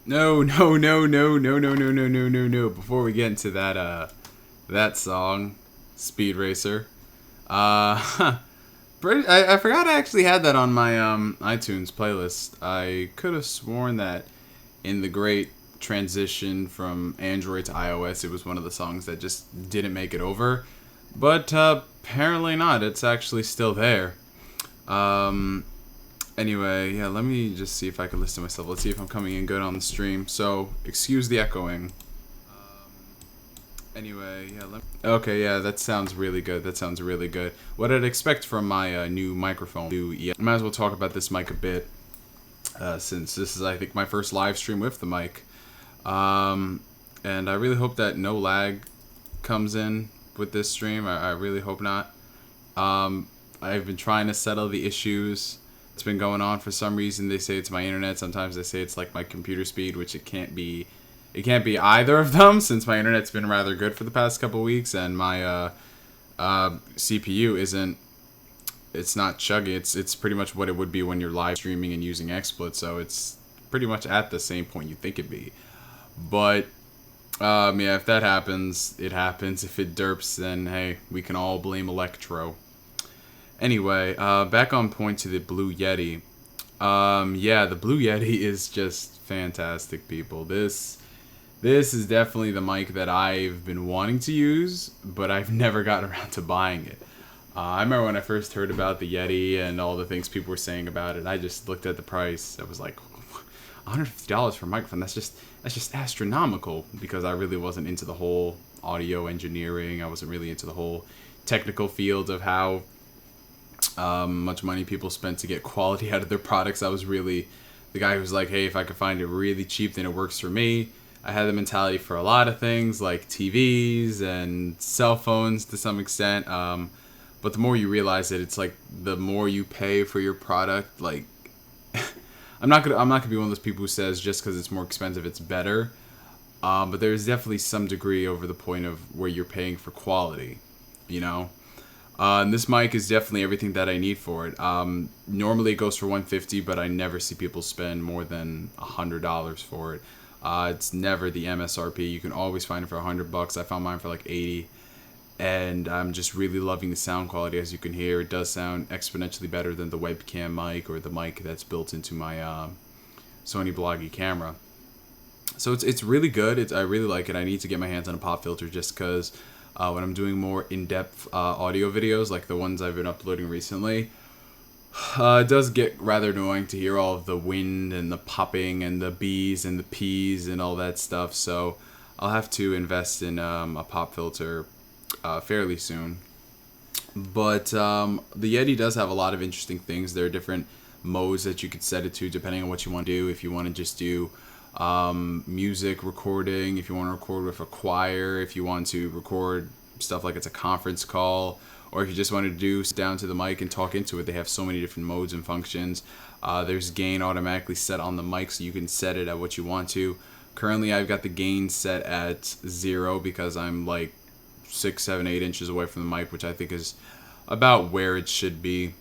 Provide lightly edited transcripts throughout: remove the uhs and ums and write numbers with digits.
No, no, no, no, no, no, no, no, no, no, no. Before we get into that song, Speed Racer. I forgot I actually had that on my iTunes playlist. I could have sworn that in the great transition from Android to iOS, it was one of the songs that just didn't make it over. But apparently not. It's actually still there. Um, Anyway, yeah, let me just see if I can listen to myself. Let's see if I'm coming in good on the stream. So, excuse the echoing. Anyway, yeah, okay, yeah, that sounds really good. That sounds really good. What I'd expect from my new microphone. Yeah, might as well talk about this mic a bit, since this is, I think, my first live stream with the mic. And I really hope that no lag comes in with this stream. I really hope not. I've been trying to settle the issues. It's been going on for some reason. They say it's my internet. Sometimes they say it's like my computer speed, which it can't be. It can't be either of them, since my internet's been rather good for the past couple weeks, and my CPU isn't. It's not chuggy. It's pretty much what it would be when you're live streaming and using XSplit. So it's pretty much at the same point you think it'd be. But yeah, if that happens, it happens. If it derps, then hey, we can all blame Electro. Anyway, back on point to the Blue Yeti. Yeah, the Blue Yeti is just fantastic, people. This is definitely the mic that I've been wanting to use, but I've never gotten around to buying it. I remember when I first heard about the Yeti and all the things people were saying about it, I just looked at the price. I was like, $150 for a microphone. That's just astronomical, because I really wasn't into the whole audio engineering. I wasn't really into the whole technical field of how much money people spend to get quality out of their products. I was really the guy who was like, hey, if I could find it really cheap, then it works for me. I had the mentality for a lot of things like TVs and cell phones to some extent. But the more you realize it, it's like the more you pay for your product. Like, I'm not gonna be one of those people who says just because it's more expensive, it's better. But there's definitely some degree over the point of where you're paying for quality, you know. And this mic is definitely everything that I need for it. Normally it goes for $150, but I never see people spend more than $100 for it. It's never the MSRP. You can always find it for $100. I found mine for like 80, and I'm just really loving the sound quality. As you can hear, it does sound exponentially better than the webcam mic or the mic that's built into my Sony Bloggy camera. So it's really good. I really like it. I need to get my hands on a pop filter just because. When I'm doing more in-depth audio videos, like the ones I've been uploading recently, it does get rather annoying to hear all of the wind and the popping and the B's and the P's and all that stuff. So I'll have to invest in a pop filter fairly soon. But the Yeti does have a lot of interesting things. There are different modes that you could set it to depending on what you want to do. If you want to just do music recording, if you want to record with a choir, if you want to record stuff like it's a conference call, or if you just want to do sit down to the mic and talk into it. They have so many different modes and functions. There's gain automatically set on the mic, so you can set it at what you want to. Currently I've got the gain set at 0 because I'm like 6, 7, 8 inches away from the mic, which I think is about where it should be.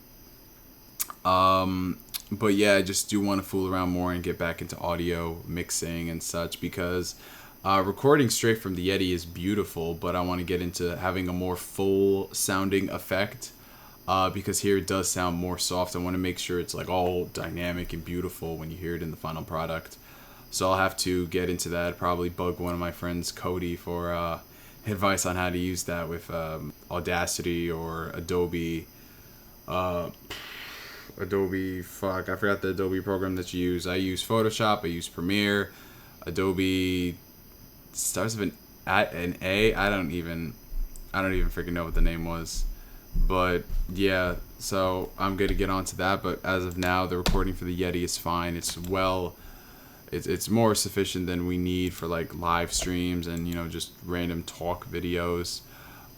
But yeah, I just do want to fool around more and get back into audio mixing and such, because recording straight from the Yeti is beautiful, but I want to get into having a more full sounding effect, because here it does sound more soft. I want to make sure it's like all dynamic and beautiful when you hear it in the final product. So I'll have to get into that, probably bug one of my friends, Cody, for advice on how to use that with Audacity or Adobe. I forgot the Adobe program that you use. I use Photoshop, I use Premiere, Adobe starts with an A. I don't even freaking know what the name was. But yeah, so I'm gonna get onto that. But as of now, the recording for the Yeti is fine. It's more sufficient than we need for like live streams and, you know, just random talk videos.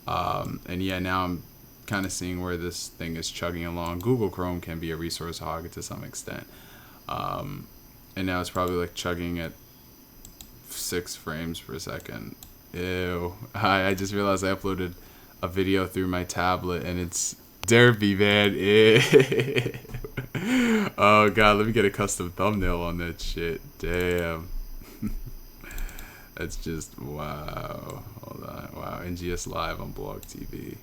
And yeah, now I'm kind of seeing where this thing is chugging along. Google Chrome can be a resource hog to some extent, and now it's probably like chugging at 6 frames per second. Ew. I just realized I uploaded a video through my tablet and it's derpy, man. Ew. Oh god, let me get a custom thumbnail on that shit. Damn. It's just, wow. Hold on. Wow. NGS Live on Blog TV.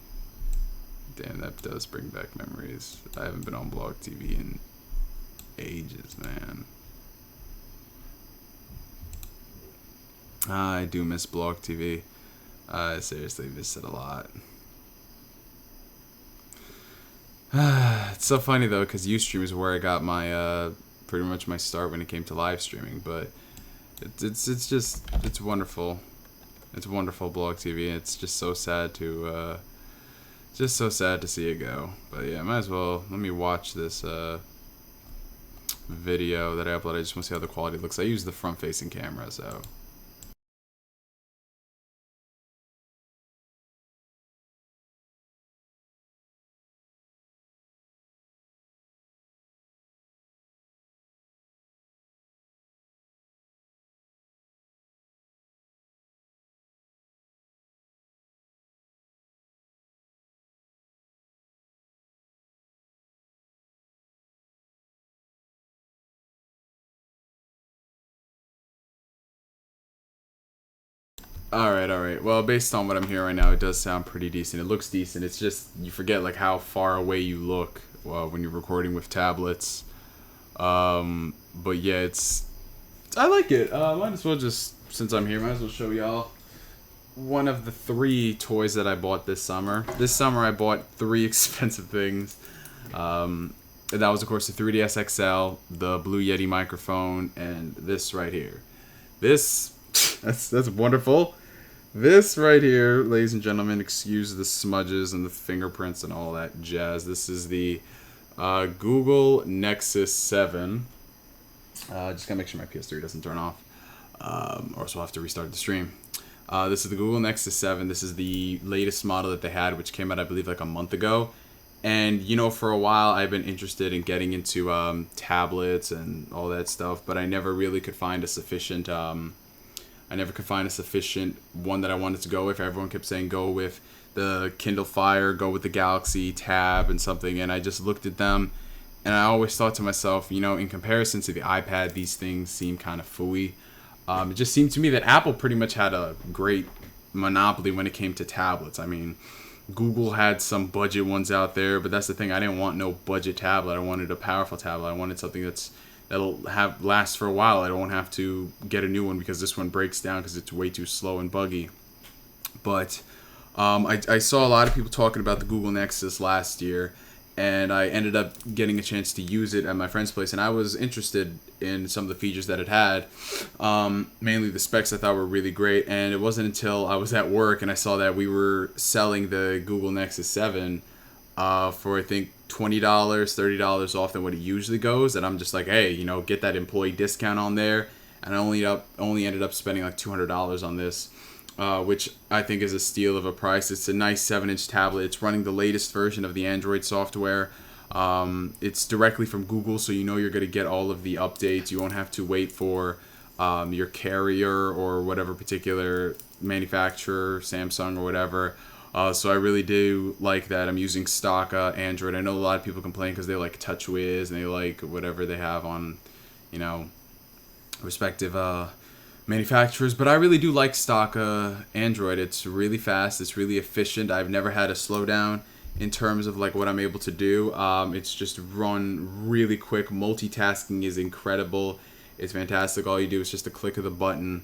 Damn, that does bring back memories. I haven't been on Blog TV in ages, man. I do miss Blog TV. I seriously miss it a lot. It's so funny though, because Ustream is where I got my pretty much my start when it came to live streaming. But it's wonderful. It's wonderful Blog TV. It's just so sad to see it go. But yeah, might as well let me watch this video that I uploaded. I just want to see how the quality looks. I use the front-facing camera, so. Alright. Well, based on what I'm hearing right now, it does sound pretty decent. It looks decent. It's just, you forget like how far away you look when you're recording with tablets. But yeah, I like it. Might as well just, since I'm here, might as well show y'all one of the 3 toys that I bought this summer. This summer I bought 3 expensive things. And that was, of course, the 3DS XL, the Blue Yeti microphone, and this right here. This... that's wonderful. This right here, ladies and gentlemen, excuse the smudges and the fingerprints and all that jazz. This is the Google Nexus 7. Just gotta make sure my PS3 doesn't turn off, or else we'll have to restart the stream. This is the Google Nexus 7. This is the latest model that they had, which came out, I believe, like a month ago. And, you know, for a while, I've been interested in getting into tablets and all that stuff, but I never really could find a sufficient... I never could find a sufficient one that I wanted to go with. Everyone kept saying go with the Kindle Fire, go with the Galaxy Tab and something. And I just looked at them and I always thought to myself, you know, in comparison to the iPad, these things seem kind of phooey. It just seemed to me that Apple pretty much had a great monopoly when it came to tablets. I mean, Google had some budget ones out there, but that's the thing. I didn't want no budget tablet. I wanted a powerful tablet. I wanted something that'll last for a while. I don't have to get a new one because this one breaks down because it's way too slow and buggy. But I saw a lot of people talking about the Google Nexus last year, and I ended up getting a chance to use it at my friend's place, and I was interested in some of the features that it had. Mainly the specs I thought were really great, and it wasn't until I was at work and I saw that we were selling the Google Nexus 7 for, I think, $20, $30 off than what it usually goes, and I'm just like, hey, you know, get that employee discount on there, and I only ended up spending like $200 on this, which I think is a steal of a price. It's a nice 7-inch tablet. It's running the latest version of the Android software. It's directly from Google, so you know you're going to get all of the updates. You won't have to wait for your carrier or whatever particular manufacturer, Samsung or whatever. So I really do like that. I'm using stock Android. I know a lot of people complain because they like TouchWiz and they like whatever they have on, you know, respective manufacturers. But I really do like stock Android. It's really fast. It's really efficient. I've never had a slowdown in terms of like what I'm able to do. It's just run really quick. Multitasking is incredible. It's fantastic. All you do is just a click of the button,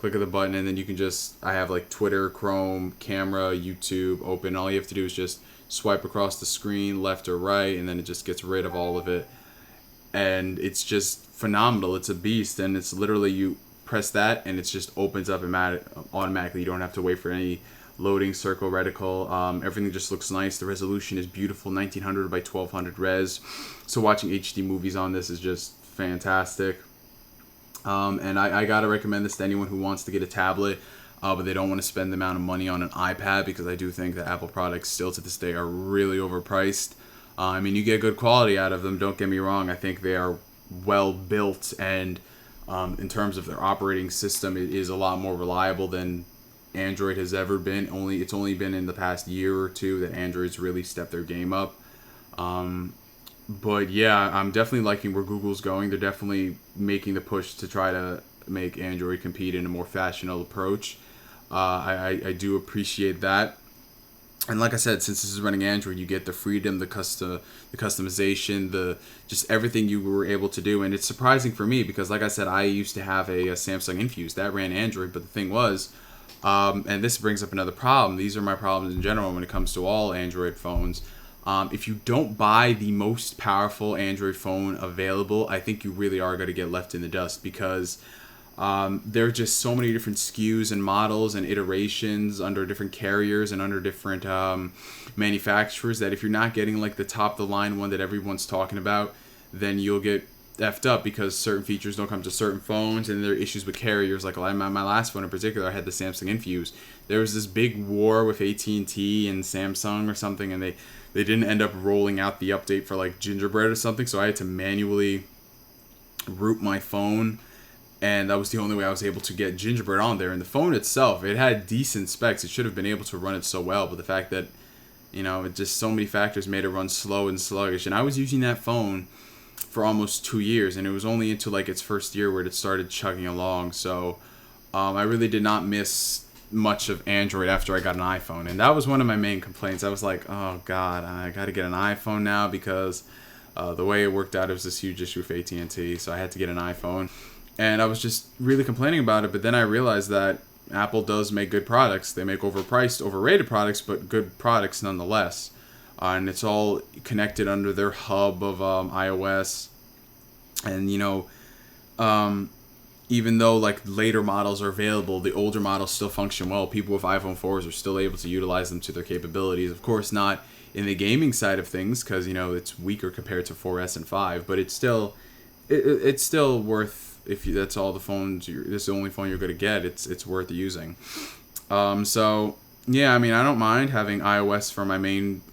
and then you can just, I have like Twitter, Chrome, camera, YouTube open. All you have to do is just swipe across the screen, left or right, and then it just gets rid of all of it. And it's just phenomenal. It's a beast, and it's literally, you press that and it just opens up automatically. You don't have to wait for any loading, circle, reticle. Everything just looks nice. The resolution is beautiful, 1900 by 1200 res. So watching HD movies on this is just fantastic. And I gotta recommend this to anyone who wants to get a tablet, but they don't want to spend the amount of money on an iPad, because I do think that Apple products still to this day are really overpriced. I mean, you get good quality out of them, don't get me wrong. I think they are well built, and in terms of their operating system, it is a lot more reliable than Android has ever been. It's only been in the past year or two that Android's really stepped their game up. But yeah, I'm definitely liking where Google's going. They're definitely making the push to try to make Android compete in a more fashionable approach. I do appreciate that. And like I said, since this is running Android, you get the freedom, the customization, the just everything you were able to do. And it's surprising for me because, like I said, I used to have a Samsung Infuse that ran Android. But the thing was, and this brings up another problem. These are my problems in general when it comes to all Android phones. If you don't buy the most powerful Android phone available, I think you really are going to get left in the dust because there are just so many different SKUs and models and iterations under different carriers and under different manufacturers that if you're not getting like the top of the line one that everyone's talking about, then you'll get effed up because certain features don't come to certain phones and there are issues with carriers. Like my last phone in particular, I had the Samsung Infuse. There was this big war with AT&T and Samsung or something, and they didn't end up rolling out the update for like Gingerbread or something, so I had to manually root my phone. And that was the only way I was able to get Gingerbread on there. And the phone itself, it had decent specs. It should have been able to run it so well. But the fact that, it just so many factors made it run slow and sluggish. And I was using that phone for almost 2 years. And it was only into like its first year where it started chugging along. So I really did not miss much of Android after I got an iPhone. And that was one of my main complaints. I was like, oh, God, I got to get an iPhone now because the way it worked out, it was this huge issue with AT&T. So I had to get an iPhone. And I was just really complaining about it, but then I realized that Apple does make good products. They make overpriced, overrated products, but good products nonetheless. And it's all connected under their hub of iOS. And, even though like later models are available, the older models still function well. People with iPhone 4s are still able to utilize them to their capabilities. Of course, not in the gaming side of things because, it's weaker compared to 4S and 5, but it's still worth. If that's all the phones, this is the only phone you're going to get, it's worth using. So, yeah, I mean, I don't mind having iOS for my main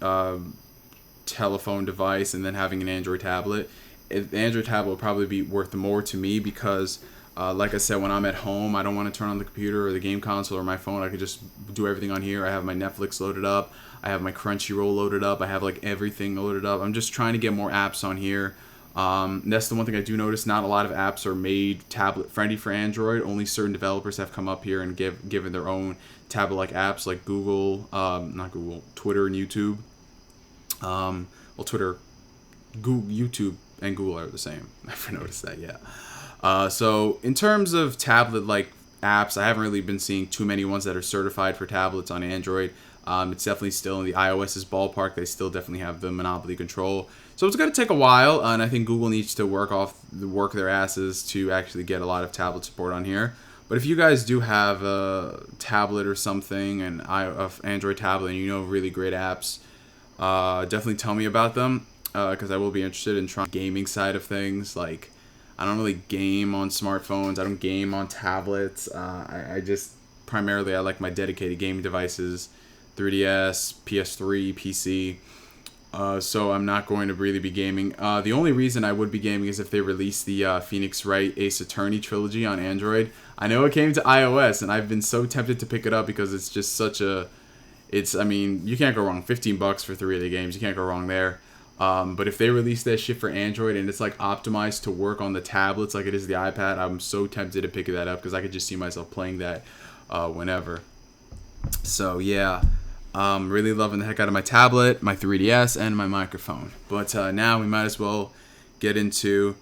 telephone device and then having an Android tablet. The Android tablet would probably be worth more to me because, like I said, when I'm at home, I don't want to turn on the computer or the game console or my phone. I could just do everything on here. I have my Netflix loaded up. I have my Crunchyroll loaded up. I have, like, everything loaded up. I'm just trying to get more apps on here. That's the one thing I do notice. Not a lot of apps are made tablet friendly for Android. Only certain developers have come up here and given their own tablet-like apps, like Twitter and YouTube. Twitter, Google, YouTube, and Google are the same. I never noticed that yet. So in terms of tablet-like apps, I haven't really been seeing too many ones that are certified for tablets on Android. It's definitely still in the iOS's ballpark. They still definitely have the monopoly control. So it's going to take a while, and I think Google needs to work their asses to actually get a lot of tablet support on here. But if you guys do have a tablet or something, an Android tablet, and you know really great apps, definitely tell me about them, because I will be interested in trying the gaming side of things. Like, I don't really game on smartphones. I don't game on tablets. I just primarily I like my dedicated gaming devices, 3DS, PS3, PC. So I'm not going to really be gaming. The only reason I would be gaming is if they release the Phoenix Wright Ace Attorney trilogy on Android. I know it came to iOS, and I've been so tempted to pick it up because it's just such a... I mean, you can't go wrong. $15 for 3 of the games. You can't go wrong there. But if they release that shit for Android and it's like optimized to work on the tablets like it is the iPad, I'm so tempted to pick that up because I could just see myself playing that whenever. So, yeah. Really loving the heck out of my tablet, my 3DS, and my microphone. But now we might as well get into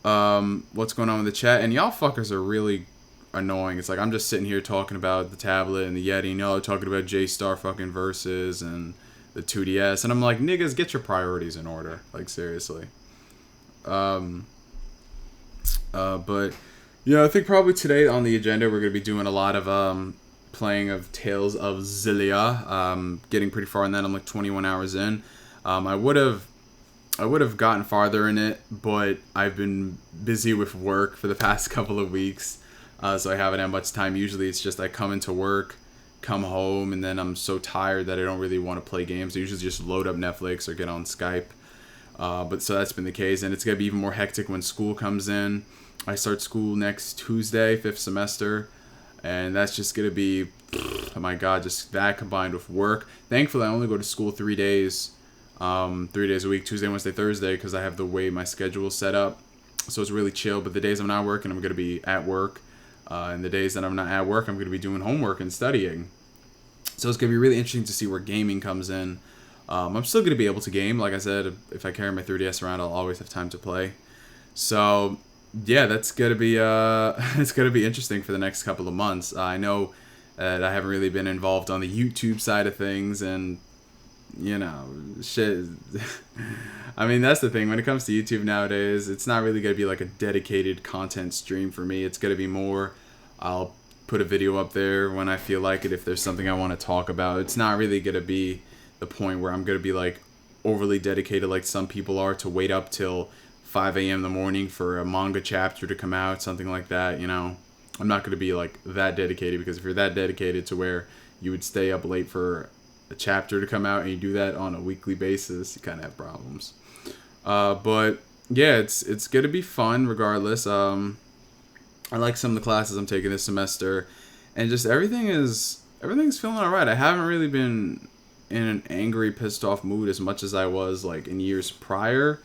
what's going on with the chat. And y'all fuckers are really annoying. It's like I'm just sitting here talking about the tablet and the Yeti, and y'all are talking about J-Star fucking Versus and the 2DS. And I'm like, niggas, get your priorities in order. Like, seriously. But, yeah, I think probably today on the agenda we're going to be doing a lot of... playing of Tales of Xillia, getting pretty far in that. I'm like 21 hours in. I would have gotten farther in it, but I've been busy with work for the past couple of weeks, so I haven't had much time. Usually it's just I come into work, come home, and then I'm so tired that I don't really want to play games. I usually just load up Netflix or get on Skype. But so that's been the case, and it's going to be even more hectic when school comes in. I start school next Tuesday, 5th semester. And that's just going to be, oh my God, just that combined with work. Thankfully, I only go to school 3 days, 3 days a week, Tuesday, Wednesday, Thursday, because I have the way my schedule is set up. So it's really chill. But the days I'm not working, I'm going to be at work. And the days that I'm not at work, I'm going to be doing homework and studying. So it's going to be really interesting to see where gaming comes in. I'm still going to be able to game. Like I said, if I carry my 3DS around, I'll always have time to play. So yeah, that's going to be it's going to be interesting for the next couple of months. I know that I haven't really been involved on the YouTube side of things, and you know, shit. I mean, that's the thing. When it comes to YouTube nowadays, it's not really going to be like a dedicated content stream for me. It's going to be more, I'll put a video up there when I feel like it, if there's something I want to talk about. It's not really going to be the point where I'm going to be like overly dedicated like some people are, to wait up till 5 a.m. in the morning for a manga chapter to come out, something like that, you know. I'm not going to be like that dedicated, because if you're that dedicated to where you would stay up late for a chapter to come out and you do that on a weekly basis, you kind of have problems. But yeah, it's going to be fun regardless. I like some of the classes I'm taking this semester, and just everything's feeling all right. I haven't really been in an angry, pissed off mood as much as I was like in years prior.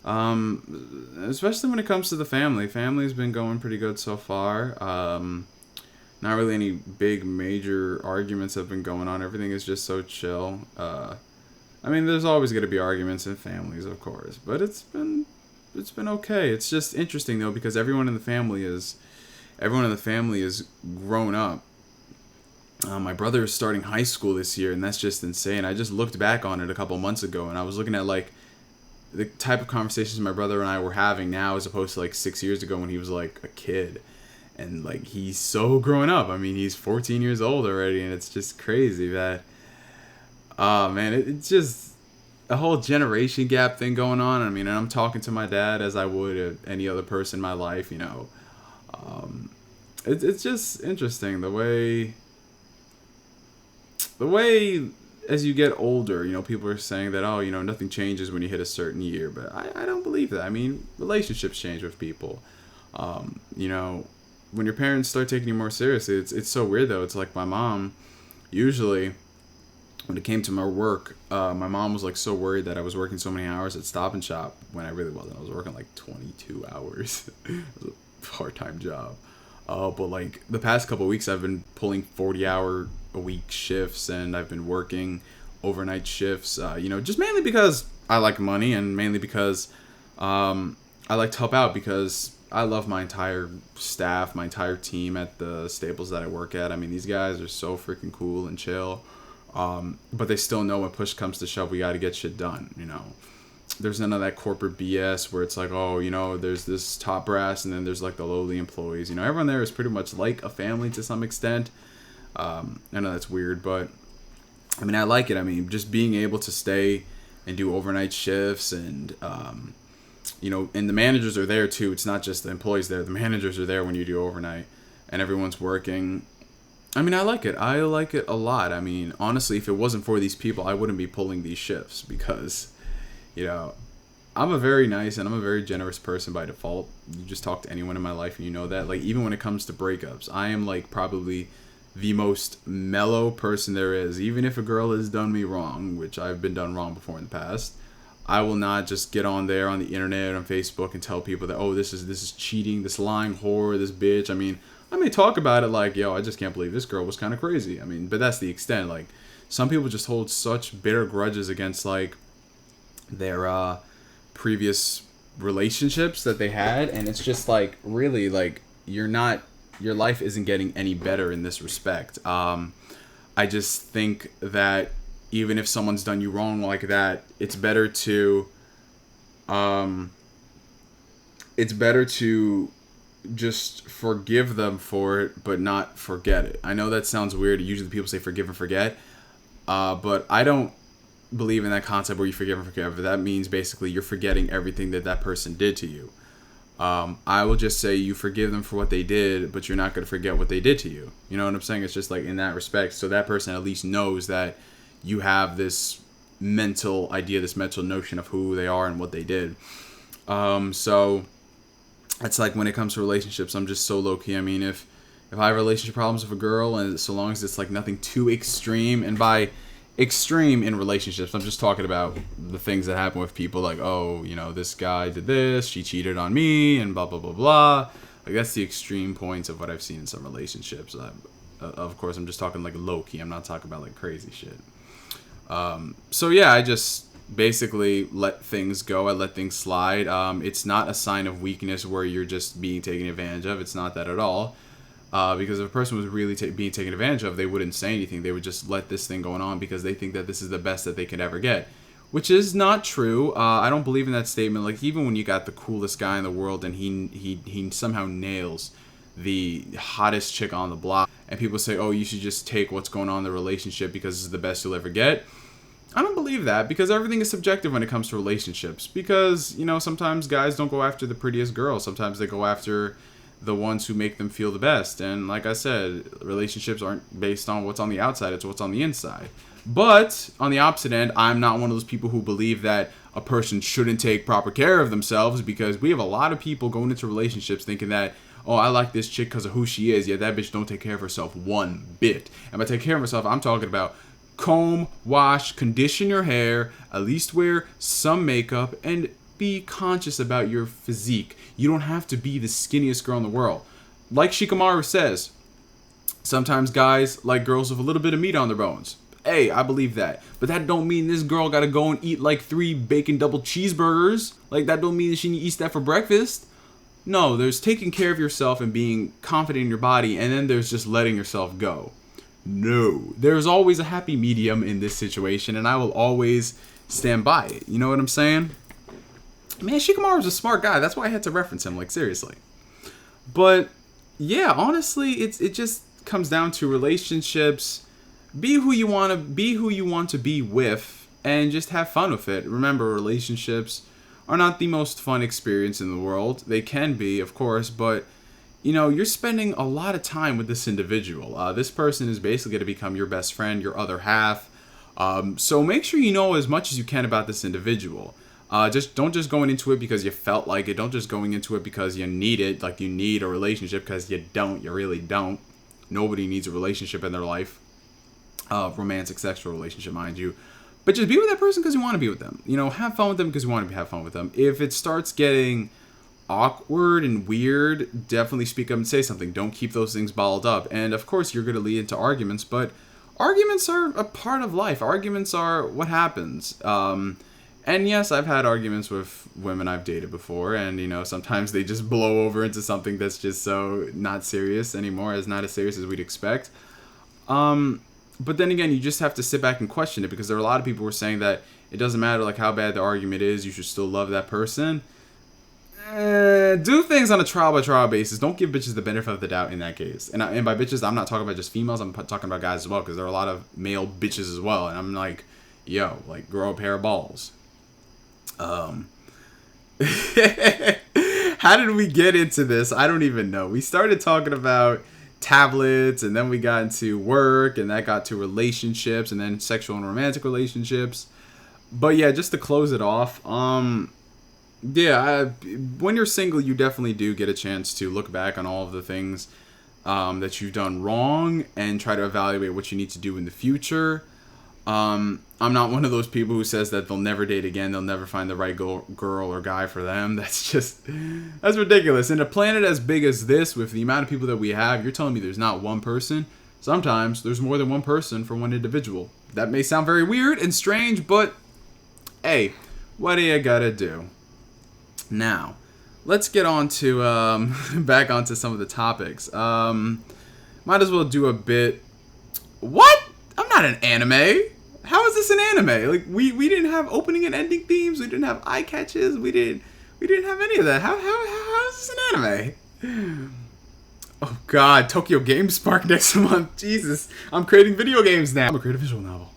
Especially when it comes to the family. Family's been going pretty good so far. Not really any big major arguments have been going on. Everything is just so chill. I mean, there's always going to be arguments in families, of course, but it's been okay. It's just interesting though, because everyone in the family is grown up. My brother is starting high school this year, and that's just insane. I just looked back on it a couple months ago, and I was looking at like the type of conversations my brother and I were having now, as opposed to like 6 years ago when he was like a kid. And like, he's so grown up. I mean, he's 14 years old already, and it's just crazy that, oh man, it's just a whole generation gap thing going on. I mean, and I'm talking to my dad as I would any other person in my life, you know. It's just interesting the way as you get older, you know, people are saying that, oh, you know, nothing changes when you hit a certain year, but I don't believe that. I mean, relationships change with people. You know, when your parents start taking you more seriously, it's so weird though. It's like my mom, usually when it came to my work, my mom was like so worried that I was working so many hours at Stop and Shop, when I really wasn't. I was working like 22 hours. It was a part-time job. But like the past couple of weeks, I've been pulling 40-hour a week shifts, and I've been working overnight shifts, you know, just mainly because I like money, and mainly because I like to help out, because I love my entire staff, my entire team at the Staples that I work at. I mean, these guys are so freaking cool and chill, but they still know when push comes to shove, we got to get shit done, you know. There's none of that corporate BS where it's like, oh, you know, there's this top brass and then there's like the lowly employees. You know, everyone there is pretty much like a family to some extent. I know that's weird, but I mean, I like it. I mean, just being able to stay and do overnight shifts, and you know, and the managers are there too. It's not just the employees there. The managers are there when you do overnight, and everyone's working. I mean, I like it. I like it a lot. I mean, honestly, if it wasn't for these people, I wouldn't be pulling these shifts, because, you know, I'm a very nice and I'm a very generous person by default. You just talk to anyone in my life and you know that. Like, even when it comes to breakups, I am like probably the most mellow person there is. Even if a girl has done me wrong, which I've been done wrong before in the past, I will not just get on there on the internet, on Facebook, and tell people that, oh, this is cheating, this lying whore, this bitch. I mean, I may talk about it like, yo, I just can't believe this girl was kind of crazy. I mean, but that's the extent. Like, some people just hold such bitter grudges against like their previous relationships that they had, and it's just like, really, like, your life isn't getting any better in this respect. I just think that even if someone's done you wrong like that, it's better to just forgive them for it, but not forget it. I know that sounds weird. Usually people say forgive and forget, but I don't believe in that concept where you forgive and forget. That means basically you're forgetting everything that person did to you. I will just say you forgive them for what they did, but you're not going to forget what they did to you. You know what I'm saying? It's just like in that respect. So that person at least knows that you have this mental idea, this mental notion of who they are and what they did. So it's like when it comes to relationships, I'm just so low key. I mean, if I have relationship problems with a girl, and so long as it's like nothing too extreme, and by extreme in relationships. I'm just talking about the things that happen with people, like, oh, you know, this guy did this, she cheated on me, and blah blah blah blah. Like, that's the extreme points of what I've seen in some relationships. Of course, I'm just talking like low key. I'm not talking about like crazy shit. So yeah, I just basically let things go. I let things slide. It's not a sign of weakness where you're just being taken advantage of. It's not that at all. Because if a person was really being taken advantage of, they wouldn't say anything. They would just let this thing going on because they think that this is the best that they could ever get, which is not true. I don't believe in that statement. Like, even when you got the coolest guy in the world and he somehow nails the hottest chick on the block, and people say, oh, you should just take what's going on in the relationship because it's the best you'll ever get. I don't believe that, because everything is subjective when it comes to relationships. Because, you know, sometimes guys don't go after the prettiest girl. Sometimes they go after the ones who make them feel the best. And like I said, relationships aren't based on what's on the outside, it's what's on the inside. But on the opposite end, I'm not one of those people who believe that a person shouldn't take proper care of themselves, because we have a lot of people going into relationships thinking that, oh, I like this chick because of who she is. Yeah, that bitch don't take care of herself one bit. And by take care of herself, I'm talking about comb, wash, condition your hair, at least wear some makeup, and be conscious about your physique. You don't have to be the skinniest girl in the world. Like Shikamaru says, sometimes guys like girls with a little bit of meat on their bones. Hey, I believe that. But that don't mean this girl gotta go and eat like 3 bacon double cheeseburgers. Like, that don't mean that she eats that for breakfast. No, there's taking care of yourself and being confident in your body, and then there's just letting yourself go. No, there's always a happy medium in this situation, and I will always stand by it. You know what I'm saying? Man, Shikamaru's a smart guy. That's why I had to reference him, like, seriously. But yeah, honestly, it just comes down to relationships. Be who you want to be with, and just have fun with it. Remember, relationships are not the most fun experience in the world. They can be, of course, but you know, you're spending a lot of time with this individual. This person is basically going to become your best friend, your other half. So make sure you know as much as you can about this individual. Don't just going into it because you felt like it. Don't just going into it because you need it, like you need a relationship, because you don't. You really don't. Nobody needs a relationship in their life. Romantic, sexual relationship, mind you. But just be with that person because you want to be with them. You know, have fun with them because you want to have fun with them. If it starts getting awkward and weird, definitely speak up and say something. Don't keep those things bottled up. And of course, you're going to lead into arguments, but arguments are a part of life. Arguments are what happens. And yes, I've had arguments with women I've dated before, and you know, sometimes they just blow over into something that's just so not serious anymore, as not as serious as we'd expect. But then again, you just have to sit back and question it, because there are a lot of people who are saying that it doesn't matter like how bad the argument is, you should still love that person. Do things on a trial by trial basis. Don't give bitches the benefit of the doubt in that case. And by bitches, I'm not talking about just females. I'm talking about guys as well, because there are a lot of male bitches as well. And I'm like, yo, like, grow a pair of balls. How did we get into this? I don't even know. We started talking about tablets, and then we got into work, and that got to relationships, and then sexual and romantic relationships. But yeah, just to close it off, yeah, when you're single, you definitely do get a chance to look back on all of the things that you've done wrong and try to evaluate what you need to do in the future. I'm not one of those people who says that they'll never date again, they'll never find the right girl or guy for them. That's ridiculous. In a planet as big as this, with the amount of people that we have, you're telling me there's not one person? Sometimes there's more than one person for one individual. That may sound very weird and strange, but hey, what do you gotta do? Now, let's get on to back onto some of the topics. Might as well do a bit. What? I'm not an anime. How is this an anime? Like, we didn't have opening and ending themes. We didn't have eye catches. We didn't have any of that. How is this an anime? Oh God, Tokyo Game Spark next month. Jesus, I'm creating video games now. I'm gonna create a visual novel.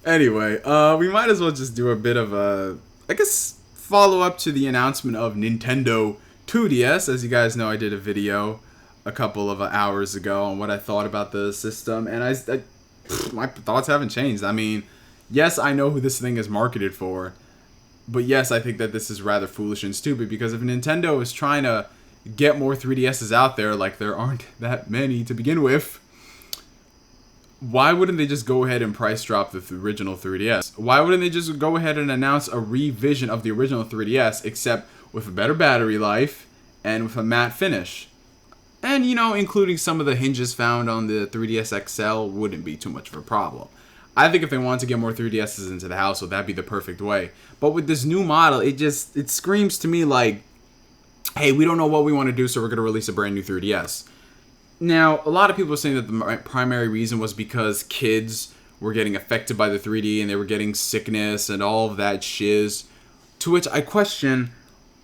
Anyway, we might as well just do a bit of a, I guess, follow up to the announcement of Nintendo 2DS. As you guys know, I did a video a couple of hours ago on what I thought about the system, and my thoughts haven't changed. I mean, yes, I know who this thing is marketed for, but yes, I think that this is rather foolish and stupid, because if Nintendo is trying to get more 3DSs out there, like there aren't that many to begin with, why wouldn't they just go ahead and price drop the original 3DS? Why wouldn't they just go ahead and announce a revision of the original 3DS, except with a better battery life and with a matte finish? And, you know, including some of the hinges found on the 3DS XL wouldn't be too much of a problem. I think if they wanted to get more 3DSs into the house, that'd be the perfect way. But with this new model, it screams to me like, hey, we don't know what we want to do, so we're going to release a brand new 3DS. Now, a lot of people are saying that the primary reason was because kids were getting affected by the 3D and they were getting sickness and all of that shiz. To which I question,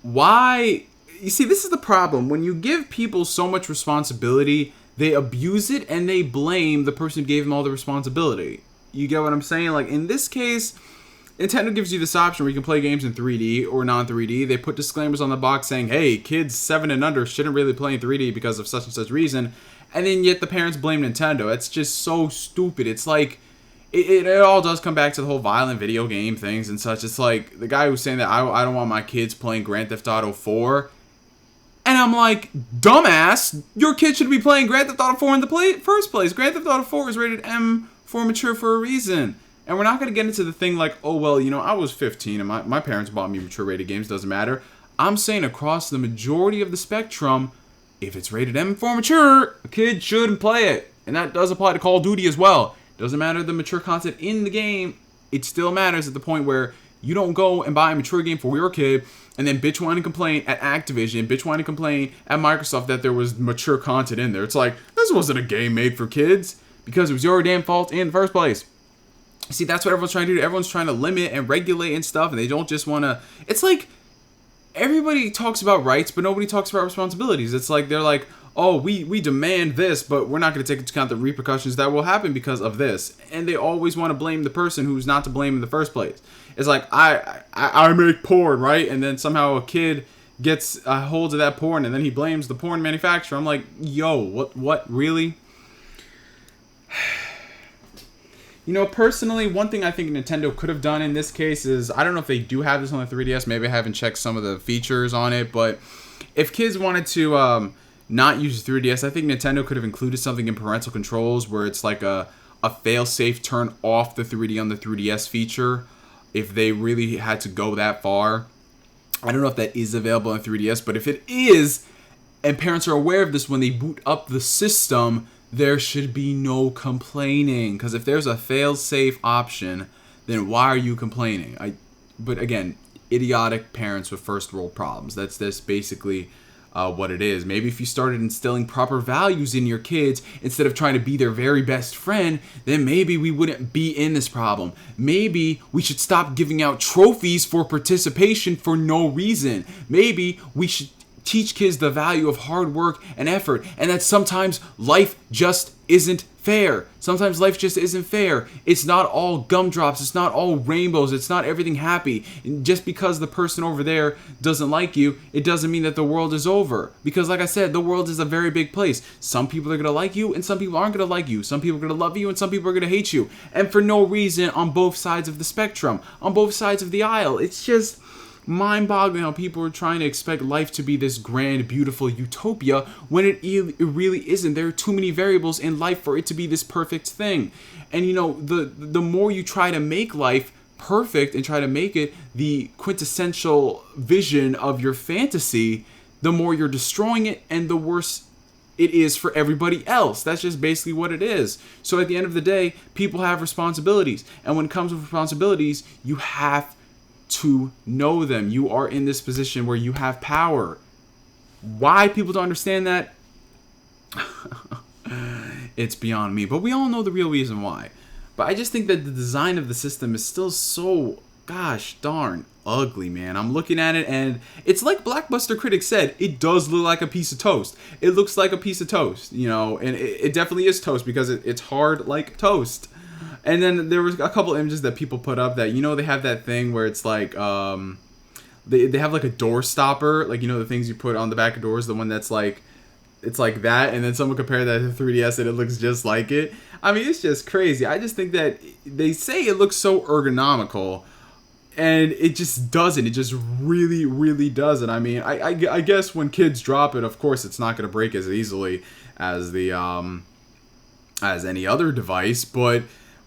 why? You see, this is the problem. When you give people so much responsibility, they abuse it and they blame the person who gave them all the responsibility. You get what I'm saying? Like, in this case, Nintendo gives you this option where you can play games in 3D or non-3D. They put disclaimers on the box saying, hey, kids 7 and under shouldn't really play in 3D because of such and such reason. And then yet the parents blame Nintendo. It's just so stupid. It's like, it all does come back to the whole violent video game things and such. It's like, the guy who's saying that I don't want my kids playing Grand Theft Auto 4. And I'm like, dumbass, your kid should be playing Grand Theft Auto 4 in the first place. Grand Theft Auto 4 is rated M for mature for a reason. And we're not going to get into the thing like, oh, well, you know, I was 15 and my parents bought me mature rated games. Doesn't matter. I'm saying across the majority of the spectrum, if it's rated M for mature, a kid shouldn't play it. And that does apply to Call of Duty as well. Doesn't matter the mature content in the game. It still matters at the point where you don't go and buy a mature game for your kid and then bitch whine and complain at Activision, bitch whine and complain at Microsoft that there was mature content in there. It's like, this wasn't a game made for kids because it was your damn fault in the first place. See, that's what everyone's trying to do. Everyone's trying to limit and regulate and stuff, and they don't just want to... It's like, everybody talks about rights, but nobody talks about responsibilities. It's like, they're like, oh, we demand this, but we're not going to take into account the repercussions that will happen because of this. And they always want to blame the person who's not to blame in the first place. It's like, I make porn, right? And then somehow a kid gets a hold of that porn, and then he blames the porn manufacturer. I'm like, yo, what, really? You know, personally, one thing I think Nintendo could have done in this case is, I don't know if they do have this on the 3DS, maybe I haven't checked some of the features on it, but if kids wanted to not use the 3DS, I think Nintendo could have included something in parental controls where it's like a fail-safe turn off the 3D on the 3DS feature, if they really had to go that far. I don't know if that is available on 3DS, but if it is, and parents are aware of this when they boot up the system, there should be no complaining. Because if there's a fail-safe option, then why are you complaining? But again, idiotic parents with first-world problems. That's basically what it is. Maybe if you started instilling proper values in your kids instead of trying to be their very best friend, then maybe we wouldn't be in this problem. Maybe we should stop giving out trophies for participation for no reason. Maybe we should teach kids the value of hard work and effort, and that sometimes life just isn't fair. Sometimes life just isn't fair. It's not all gumdrops. It's not all rainbows. It's not everything happy. And just because the person over there doesn't like you, it doesn't mean that the world is over. Because like I said, the world is a very big place. Some people are going to like you, and some people aren't going to like you. Some people are going to love you, and some people are going to hate you. And for no reason on both sides of the spectrum, on both sides of the aisle. It's just mind-boggling how people are trying to expect life to be this grand, beautiful utopia when it really isn't. There are too many variables in life for it to be this perfect thing. And you know, the more you try to make life perfect and try to make it the quintessential vision of your fantasy, the more you're destroying it and the worse it is for everybody else. That's just basically what it is. So at the end of the day, people have responsibilities. And when it comes with responsibilities, you have to know them. You are in this position where you have power. Why people don't understand that, it's beyond me. But we all know the real reason why. But I just think that the design of the system is still so gosh darn ugly, man. I'm looking at it and it's like Blockbuster critics said, it does look like a piece of toast. It looks like a piece of toast, you know, and it definitely is toast because it's hard like toast. And then there was a couple images that people put up that, you know, they have that thing where it's like, they have like a door stopper, like, you know, the things you put on the back of doors, the one that's like, it's like that, and then someone compared that to 3DS and it looks just like it. I mean, it's just crazy. I just think that they say it looks so ergonomical, and it just doesn't. It just really, really doesn't. I mean, I guess when kids drop it, of course, it's not going to break as easily as the as any other device, but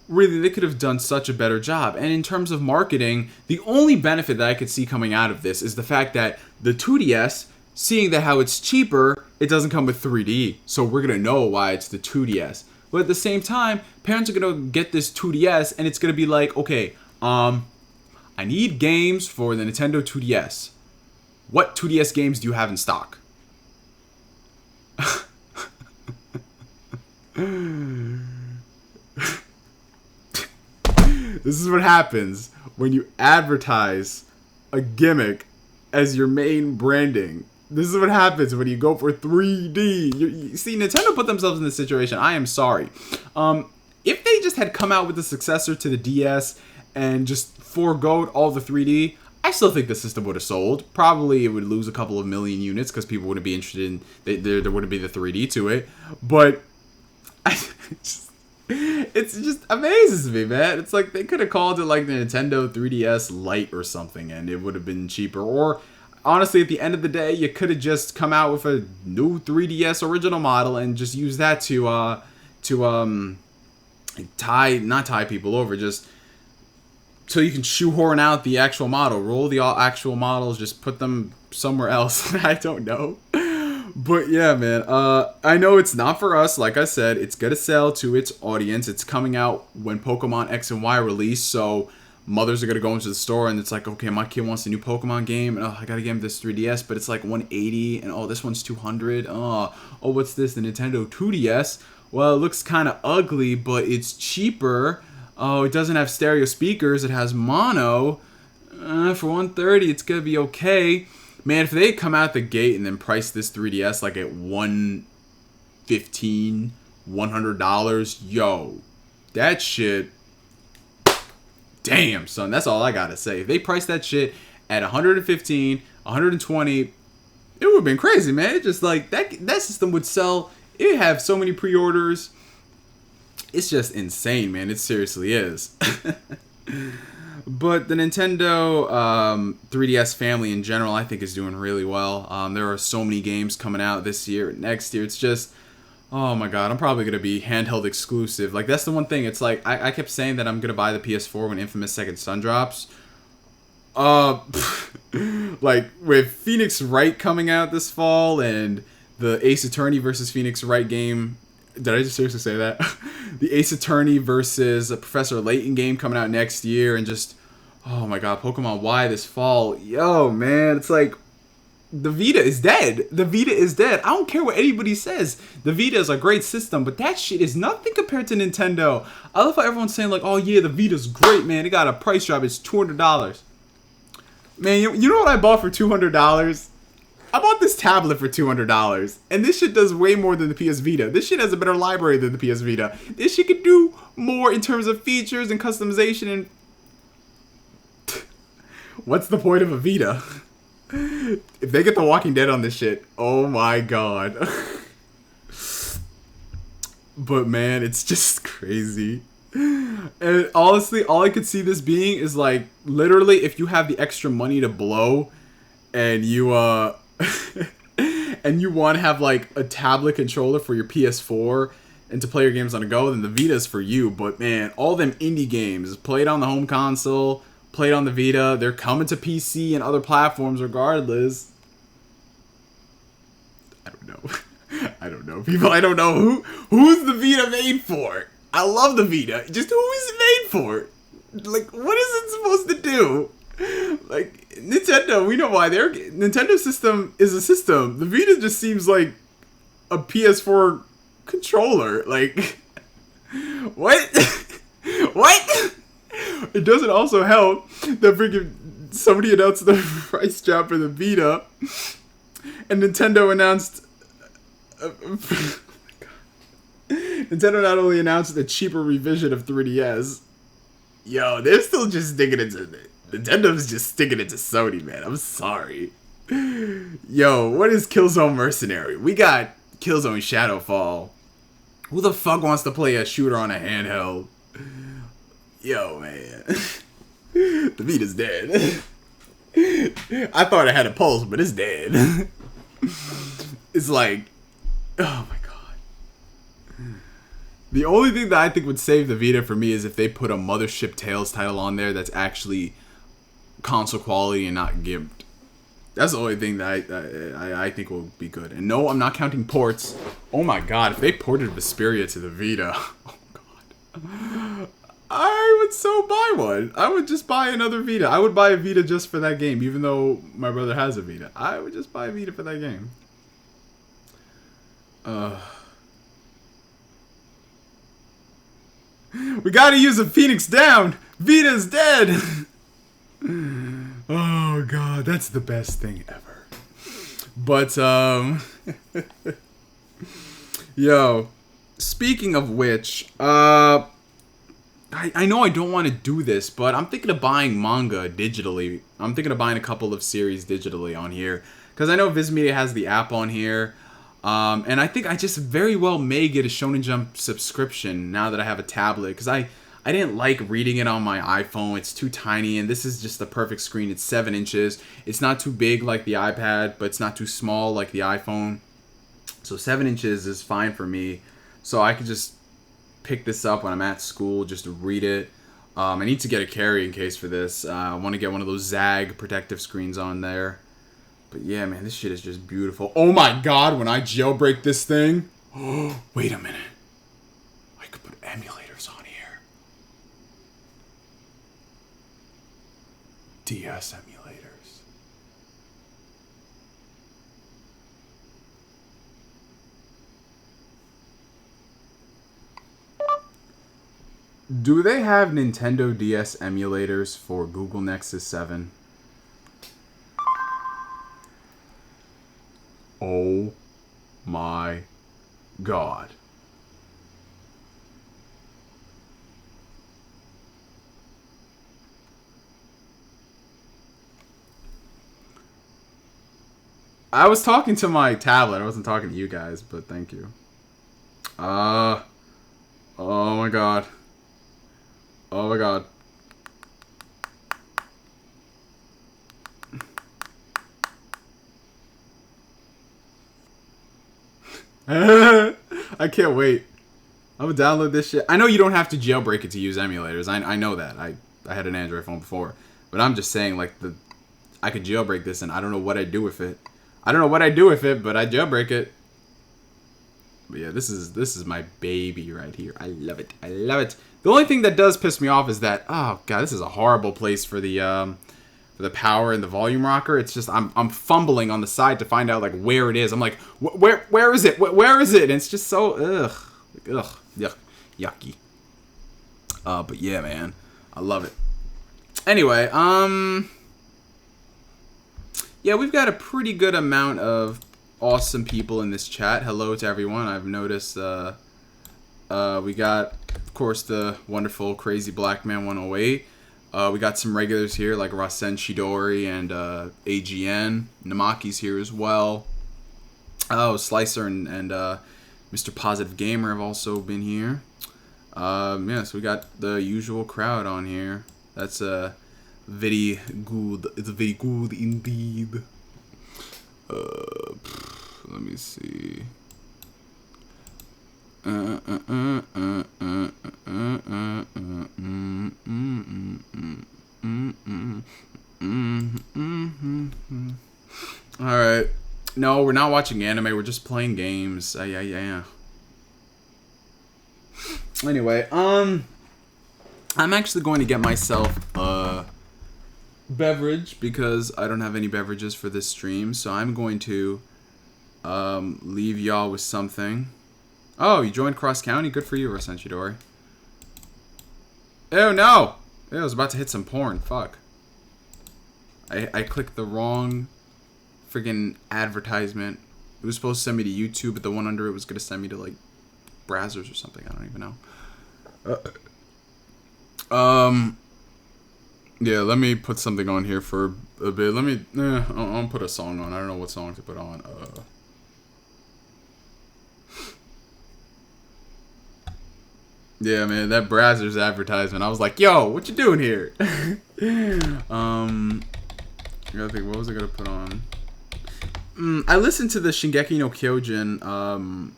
really they could have done such a better job. And in terms of marketing, the only benefit that I could see coming out of this is the fact that the 2DS, seeing that how it's cheaper, it doesn't come with 3D, so we're gonna know why it's the 2DS. But at the same time, parents are gonna get this 2DS and it's gonna be like, okay, I need games for the Nintendo 2DS. What 2DS games do you have in stock? This is what happens when you advertise a gimmick as your main branding. This is what happens when you go for 3D. You see, Nintendo put themselves in this situation. I am sorry. If they just had come out with the successor to the DS and just foregoed all the 3D, I still think the system would have sold. Probably it would lose a couple of million units because people wouldn't be interested in... There wouldn't be the 3D to it. But... It just amazes me, man. It's like they could have called it like the Nintendo 3DS Lite or something and it would have been cheaper. Or honestly, at the end of the day, you could have just come out with a new 3DS original model and just use that to not tie people over, just so you can shoehorn out the actual model, roll the actual models, just put them somewhere else. I don't know. But yeah, man, I know it's not for us. Like I said, it's going to sell to its audience. It's coming out when Pokemon X and Y release, so mothers are going to go into the store and it's like, okay, my kid wants a new Pokemon game, and I got to get him this 3DS, but it's like $180, and this one's $200. What's this, the Nintendo 2DS? Well, it looks kind of ugly, but it's cheaper. It doesn't have stereo speakers, it has mono. For $130, it's going to be okay. Man, if they come out the gate and then price this 3DS like at $115, $100, yo, that shit, damn, son, that's all I gotta say. If they price that shit at $115, $120, it would have been crazy, man. It just like, that system would sell, it have so many pre-orders. It's just insane, man. It seriously is. But the Nintendo 3DS family in general, I think, is doing really well. There are so many games coming out this year, next year. It's just, oh my god, I'm probably going to be handheld exclusive. Like, that's the one thing. It's like, I kept saying that I'm going to buy the PS4 when Infamous Second Son drops. Like, with Phoenix Wright coming out this fall and the Ace Attorney versus Phoenix Wright game... Did I just seriously say that? The Ace Attorney versus Professor Layton game coming out next year, and just, oh my god, Pokemon Y this fall. Yo, man, it's like, the Vita is dead. The Vita is dead. I don't care what anybody says. The Vita is a great system, but that shit is nothing compared to Nintendo. I love how everyone's saying like, oh yeah, the Vita's great, man. It got a price drop. It's $200. Man, you know what I bought for $200? I bought this tablet for $200, and this shit does way more than the PS Vita. This shit has a better library than the PS Vita. This shit could do more in terms of features and customization, and... What's the point of a Vita? If they get The Walking Dead on this shit, oh my god. But man, it's just crazy. And honestly, all I could see this being is like, literally, if you have the extra money to blow, and you, and you want to have like a tablet controller for your PS4 and to play your games on the go, then the Vita's for you. But man, all them indie games, played on the home console, played on the Vita, they're coming to PC and other platforms regardless. I don't know. I don't know, people. I don't know who's the Vita made for. I love the Vita. Just who is it made for? Like, what is it supposed to do? Like, Nintendo, we know why. Their Nintendo system is a system. The Vita just seems like a PS4 controller. Like, what? What? It doesn't also help that freaking somebody announced the price drop for the Vita, and Nintendo announced... Nintendo not only announced a cheaper revision of 3DS, yo, they're still just sticking it to it. Nintendo's just sticking it to Sony, man. I'm sorry. Yo, what is Killzone Mercenary? We got Killzone Shadowfall. Who the fuck wants to play a shooter on a handheld? Yo, man. The Vita's dead. I thought it had a pulse, but it's dead. It's like, oh my god. The only thing that I think would save the Vita for me is if they put a Mothership Tales title on there that's actually console quality and not gimped. That's the only thing that I think will be good. And no, I'm not counting ports. Oh my god, if they ported Vesperia to the Vita, oh god, I would so buy one. I would just buy another Vita. I would buy a Vita just for that game, even though my brother has a Vita. I would just buy a Vita for that game. We gotta use a Phoenix down. Vita's dead. Oh god, that's the best thing ever. But yo, speaking of which, I know I don't want to do this, but I'm thinking of buying manga digitally. I'm thinking of buying a couple of series digitally on here, because I know Viz Media has the app on here. And I think I just very well may get a Shonen Jump subscription now that I have a tablet, because I didn't like reading it on my iPhone. It's too tiny, and this is just the perfect screen. It's 7 inches. It's not too big like the iPad, but it's not too small like the iPhone. So 7 inches is fine for me. So I could just pick this up when I'm at school just to read it. I need to get a carrying case for this. I want to get one of those Zag protective screens on there. But yeah, man, this shit is just beautiful. Oh my god, when I jailbreak this thing. Oh, wait a minute. I could put emulators on here. DS emulators. Do they have Nintendo DS emulators for Google Nexus 7? Oh my god. I was talking to my tablet. I wasn't talking to you guys, but thank you. Oh my god. Oh my god. I can't wait. I'm gonna download this shit. I know you don't have to jailbreak it to use emulators. I know that. I had an Android phone before. But I'm just saying, like, I could jailbreak this and I don't know what I'd do with it. I don't know what I'd do with it, but I'd jailbreak it. But yeah, this is my baby right here. I love it. I love it. The only thing that does piss me off is that, oh god, this is a horrible place for the power and the volume rocker. It's just I'm fumbling on the side to find out like where it is. I'm like, where is it? Where is it? And it's just so yuck, yucky. But yeah, man, I love it. Anyway, yeah, we've got a pretty good amount of awesome people in this chat. Hello to everyone. I've noticed we got, of course, the wonderful Crazy Black Man 108. We got some regulars here like Rasen Shidori and AGN. Namaki's here as well. Oh, Slicer and Mr. Positive Gamer have also been here. Yeah, so we got the usual crowd on here. That's very good. It's very good indeed. Let me see. Alright. No, we're not watching anime. We're just playing games. Yeah. Anyway, I'm actually going to get myself a beverage because I don't have any beverages for this stream. So I'm going to leave y'all with something. Oh, you joined Cross County? Good for you, Rasenchidori. Oh no! Ew, I was about to hit some porn. Fuck. I clicked the wrong friggin' advertisement. It was supposed to send me to YouTube, but the one under it was gonna send me to like Brazzers or something. I don't even know. Yeah, let me put something on here for a bit. I'll put a song on. I don't know what song to put on. Yeah, man, that Brazzers advertisement. I was like, yo, what you doing here? I gotta think, what was I gonna put on? I listened to the Shingeki no Kyojin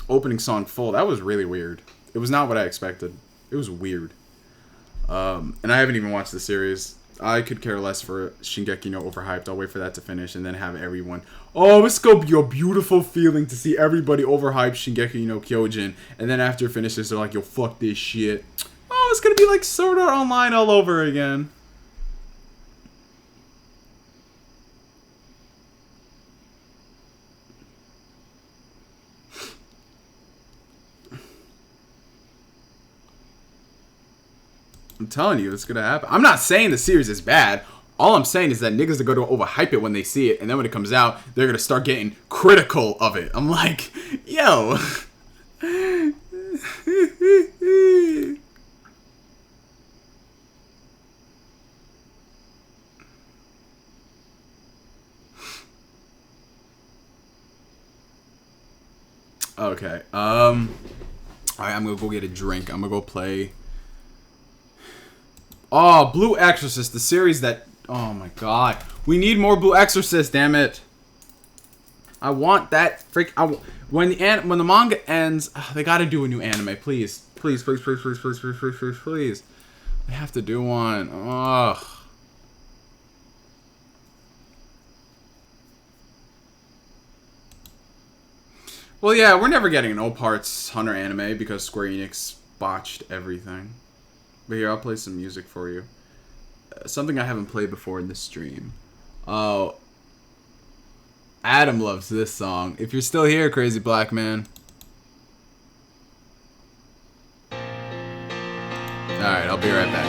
opening song full. That was really weird. It was not what I expected. It was weird. And I haven't even watched the series. I could care less for Shingeki no overhyped. I'll wait for that to finish and then have everyone. Oh, it's gonna be a beautiful feeling to see everybody overhype Shingeki no Kyojin, and then after it finishes, they're like, "Yo, fuck this shit." Oh, it's gonna be like Sword Art Online all over again. I'm telling you, it's gonna happen. I'm not saying the series is bad. All I'm saying is that niggas are gonna overhype it when they see it, and then when it comes out, they're gonna start getting critical of it. I'm like, yo. Okay. Alright, I'm gonna go get a drink. I'm gonna go play. Oh, Blue Exorcist, the series that... Oh my god. We need more Blue Exorcist, damn it. I want that when the manga ends, they gotta do a new anime, please. Please, please, please, please, please, please, please, please, please. They have to do one. Ugh. Well, yeah, we're never getting an O-Parts Hunter anime because Square Enix botched everything. But here, I'll play some music for you. Something I haven't played before in this stream. Oh, Adam loves this song. If you're still here, Crazy Black Man. Alright, I'll be right back.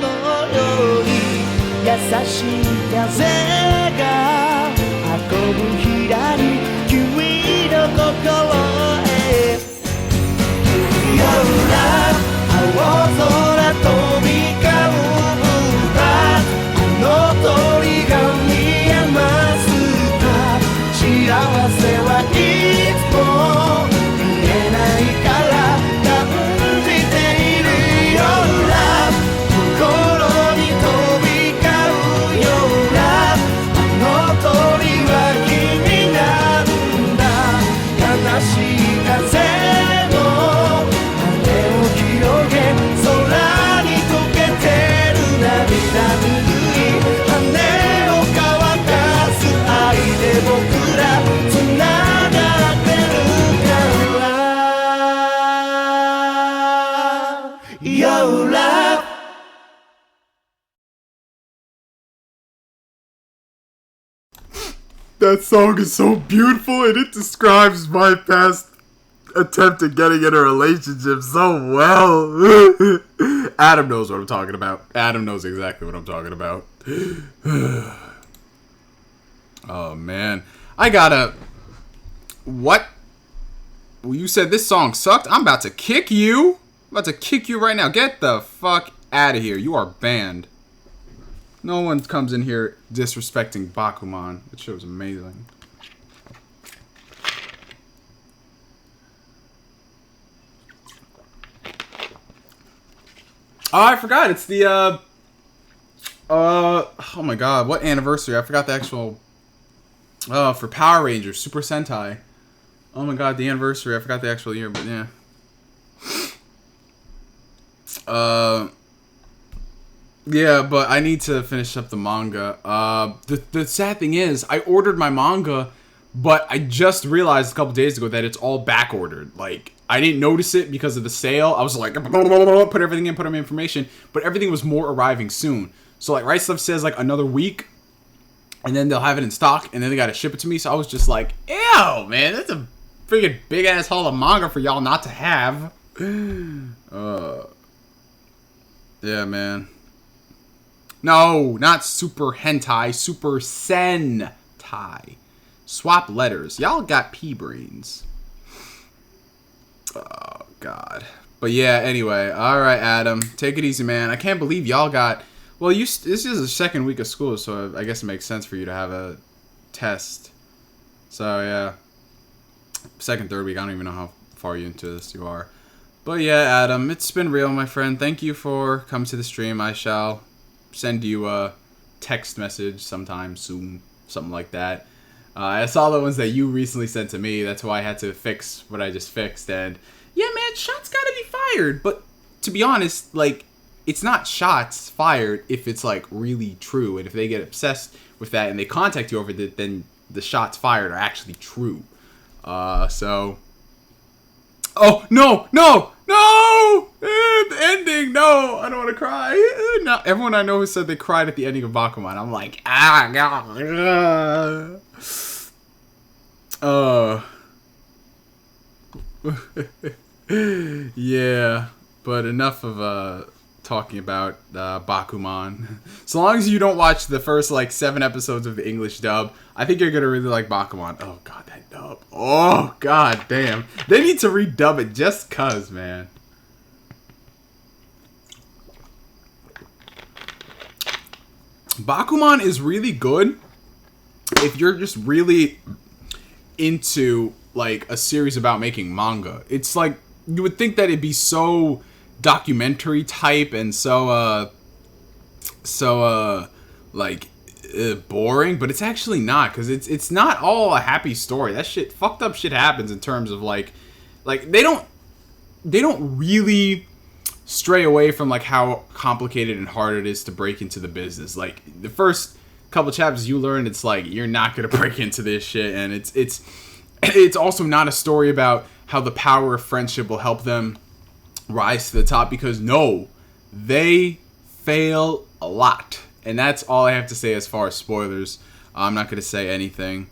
のように優しい風が運ぶひらに君の心へ Your love 青空飛び交うバーあの鳥が見えますか幸せはいつも見えないから感じている Your love 心に飛び交う Your love あの鳥は君なんだ悲しい風の羽を広げ空に溶けてる涙拭い羽を乾かす愛で僕らつながってるから Your love That song is so beautiful and it describes my past attempt at getting in a relationship so well. Adam knows what I'm talking about. Adam knows exactly what I'm talking about. Oh, man. I gotta... What? Well, you said this song sucked? I'm about to kick you. I'm about to kick you right now. Get the fuck out of here. You are banned. No one comes in here disrespecting Bakuman. That shit was amazing. Oh, I forgot. It's the, oh my god. What anniversary? I forgot the actual, for Power Rangers, Super Sentai. Oh my god, the anniversary. I forgot the actual year, but yeah. Yeah, but I need to finish up the manga. The sad thing is, I ordered my manga, but I just realized a couple days ago that it's all back ordered. Like, I didn't notice it because of the sale. I was like, put everything in, put in information, but everything was more arriving soon. So like, Right Stuff says like another week, and then they'll have it in stock, and then they gotta ship it to me. So I was just like, ew, man, that's a freaking big ass haul of manga for y'all not to have. Yeah, man. No, not Super Hentai, Super Sentai. Swap letters. Y'all got pea brains. Oh, God. But yeah, anyway. Alright, Adam. Take it easy, man. I can't believe y'all got... Well, this is the second week of school, so I guess it makes sense for you to have a test. So, yeah. Second, third week. I don't even know how far into this you are. But yeah, Adam. It's been real, my friend. Thank you for coming to the stream. I shall... send you a text message sometime soon, something like that. I saw the ones that you recently sent to me. That's why I had to fix what I just fixed. And yeah, man, shots gotta be fired. But to be honest, like, it's not shots fired if it's like really true. And if they get obsessed with that and they contact you over it, then the shots fired are actually true. So. Oh, no! The ending! No! I don't want to cry. No, everyone I know who said they cried at the ending of Bakuman. I'm like, yeah, but enough of talking about Bakuman. So long as you don't watch the first like 7 episodes of the English dub, I think you're gonna really like Bakuman. Oh god, that dub. Oh god damn. They need to redub it just cuz, man. Bakuman is really good if you're just really into like a series about making manga. It's like you would think that it'd be so documentary type and so boring, but it's actually not, because it's not all a happy story. That shit, fucked up shit happens in terms of like they don't really stray away from like how complicated and hard it is to break into the business. Like the first couple chapters you learn, it's like you're not gonna break into this shit, and it's also not a story about how the power of friendship will help them rise to the top, because no, they fail a lot. And that's all I have to say as far as spoilers. I'm not going to say anything.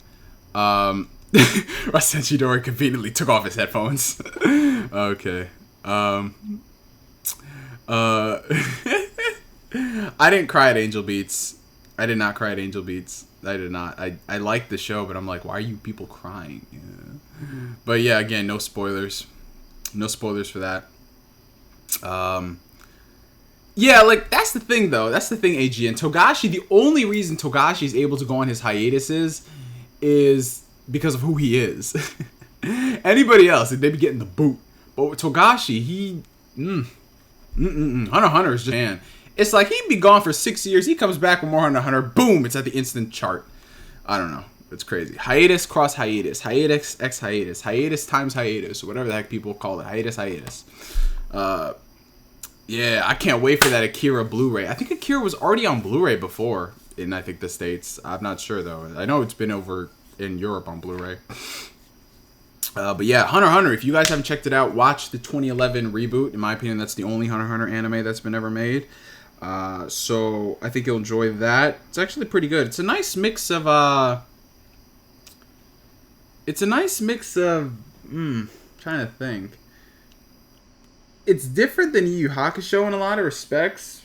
Rasenshidori conveniently took off his headphones. Okay. I didn't cry at Angel Beats. I did not cry at Angel Beats. I did not. I liked the show, but I'm like, why are you people crying? Yeah. But yeah, again, no spoilers. No spoilers for that. Yeah, like, that's the thing, though. That's the thing, AG. And Togashi, the only reason Togashi is able to go on his hiatuses is because of who he is. Anybody else, they'd be getting the boot. But with Togashi, he... Hunter x Hunter is just... Man, it's like he'd be gone for 6 years. He comes back with more Hunter x Hunter. Boom, it's at the instant chart. I don't know. It's crazy. Hiatus cross hiatus. Hiatus x hiatus. Hiatus times hiatus. Whatever the heck people call it. Hiatus. Yeah, I can't wait for that Akira Blu-ray. I think Akira was already on Blu-ray before in, I think, the States. I'm not sure, though. I know it's been over in Europe on Blu-ray. But yeah, Hunter x Hunter, if you guys haven't checked it out, watch the 2011 reboot. In my opinion, that's the only Hunter x Hunter anime that's been ever made. So I think you'll enjoy that. It's actually pretty good. It's a nice mix of... trying to think. It's different than Yu Yu Hakusho in a lot of respects.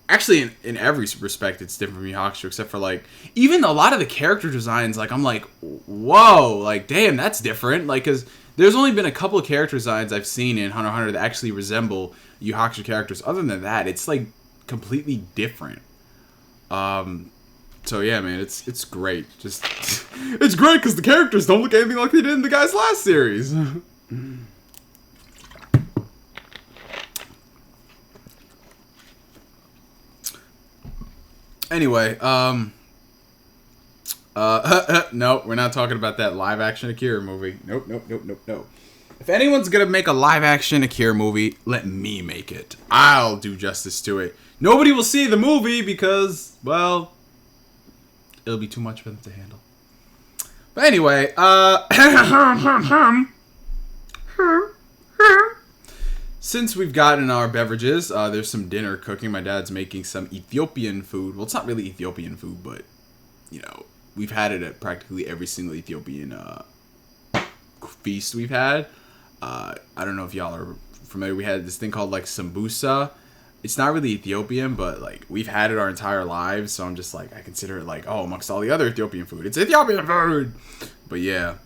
Actually, in every respect, it's different from Yu Yu Hakusho, except for, like, even a lot of the character designs, like, I'm like, whoa, like, damn, that's different. Like, because there's only been a couple of character designs I've seen in Hunter x Hunter that actually resemble Yu Yu Hakusho characters. Other than that, it's, like, completely different. So, yeah, man, it's great. Just, it's great because the characters don't look anything like they did in the guy's last series. Anyway, no, we're not talking about that live-action Akira movie. Nope. If anyone's gonna make a live-action Akira movie, let me make it. I'll do justice to it. Nobody will see the movie because, well, it'll be too much for them to handle. But anyway, since we've gotten our beverages, there's some dinner cooking. My dad's making some Ethiopian food. Well, it's not really Ethiopian food, but, you know, we've had it at practically every single Ethiopian feast we've had. I don't know if y'all are familiar. We had this thing called, like, sambusa. It's not really Ethiopian, but, like, we've had it our entire lives, so I'm just, like, I consider it, like, oh, amongst all the other Ethiopian food, it's Ethiopian food! But, yeah.